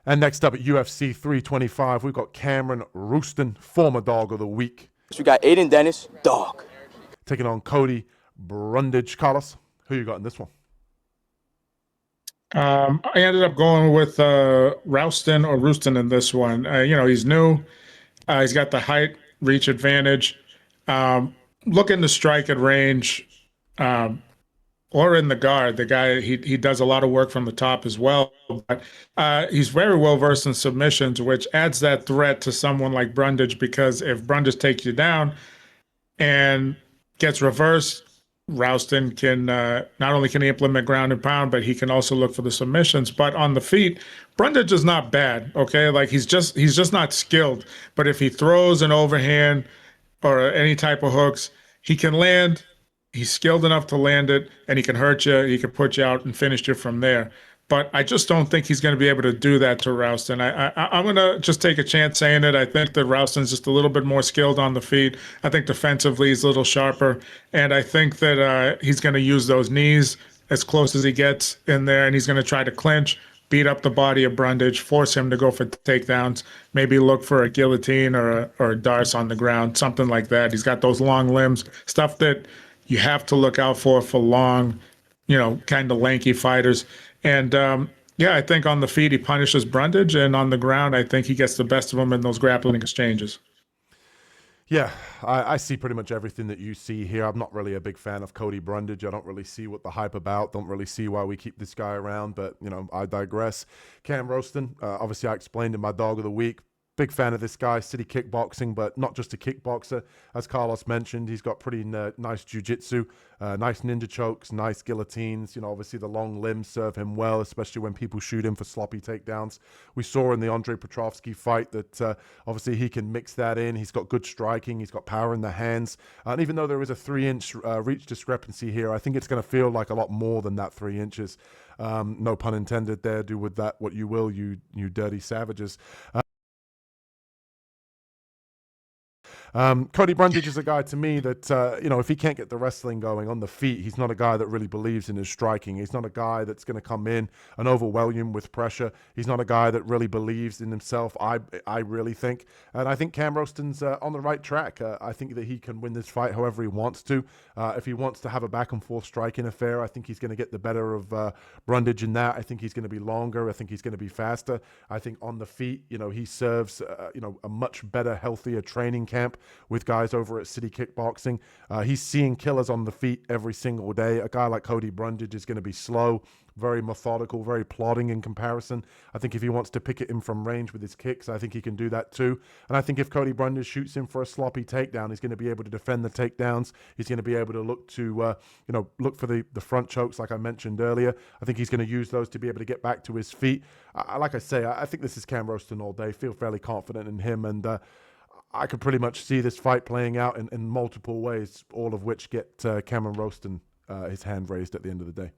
And next up at UFC 325, we've got Cam Rowston, former dog of the week, So we got Aiden Dennis, dog. taking on Cody Brundage. Carlos, who you got in this one? I ended up going with Rowston or Rooston in this one. He's new. He's got the height, reach advantage. Looking to strike at range, um, or in the guard. The guy he does a lot of work from the top as well. But he's very well versed in submissions, which adds that threat to someone like Brundage. Because if Brundage takes you down and gets reversed, Rowston can not only can he implement ground and pound, but he can also look for the submissions. But on the feet, Brundage is not bad. Okay, like he's just not skilled. But if he throws an overhand or any type of hooks, he can land. He's skilled enough to land it, and he can hurt you. He can put you out and finish you from there. But I just don't think he's going to be able to do that to Rowston. I'm going to just take a chance saying it. I think that Rowston's just a little bit more skilled on the feet. I think defensively he's a little sharper. And I think that he's going to use those knees as close as he gets in there, and he's going to try to clinch, beat up the body of Brundage, force him to go for takedowns, maybe look for a guillotine or a darce on the ground, something like that. He's got those long limbs, stuff that you have to look out for long, kind of lanky fighters. And I think on the feet he punishes Brundage, and on the ground I think he gets the best of him in those grappling exchanges. Yeah, I see pretty much everything that you see here. I'm not really a big fan of Cody Brundage. I don't really see what the hype about. Don't really see why we keep this guy around. But, I digress. Cam Rowston, obviously I explained in my dog of the week. Big fan of this guy, city kickboxing, but not just a kickboxer. As Carlos mentioned, he's got pretty nice jiu-jitsu, nice ninja chokes, nice guillotines. Obviously the long limbs serve him well, especially when people shoot him for sloppy takedowns. We saw in the Andre Petrovsky fight that obviously he can mix that in. He's got good striking. He's got power in the hands. And even though there is a 3-inch reach discrepancy here, I think it's going to feel like a lot more than that 3 inches. No pun intended there. Do with that what you will, you dirty savages. Cody Brundage is a guy to me that, if he can't get the wrestling going on the feet, he's not a guy that really believes in his striking. He's not a guy that's going to come in and overwhelm him with pressure. He's not a guy that really believes in himself, I really think. And I think Cam Rowston's on the right track. I think that he can win this fight however he wants to. If he wants to have a back-and-forth striking affair, I think he's going to get the better of Brundage in that. I think he's going to be longer. I think he's going to be faster. I think on the feet, he serves, a much better, healthier training camp with guys over at City Kickboxing. He's seeing killers on the feet every single day. A guy like Cody Brundage is going to be slow, very methodical, very plodding in comparison. I think if he wants to picket him from range with his kicks, I think he can do that too. And I think if Cody Brundage shoots him for a sloppy takedown, he's going to be able to defend the takedowns. He's going to be able to look for the front chokes like I mentioned earlier. I think he's going to use those to be able to get back to his feet. Like I say, I think this is Cam Rowston all day. Feel fairly confident in him, and I could pretty much see this fight playing out in multiple ways, all of which get Cam Rowston his hand raised at the end of the day.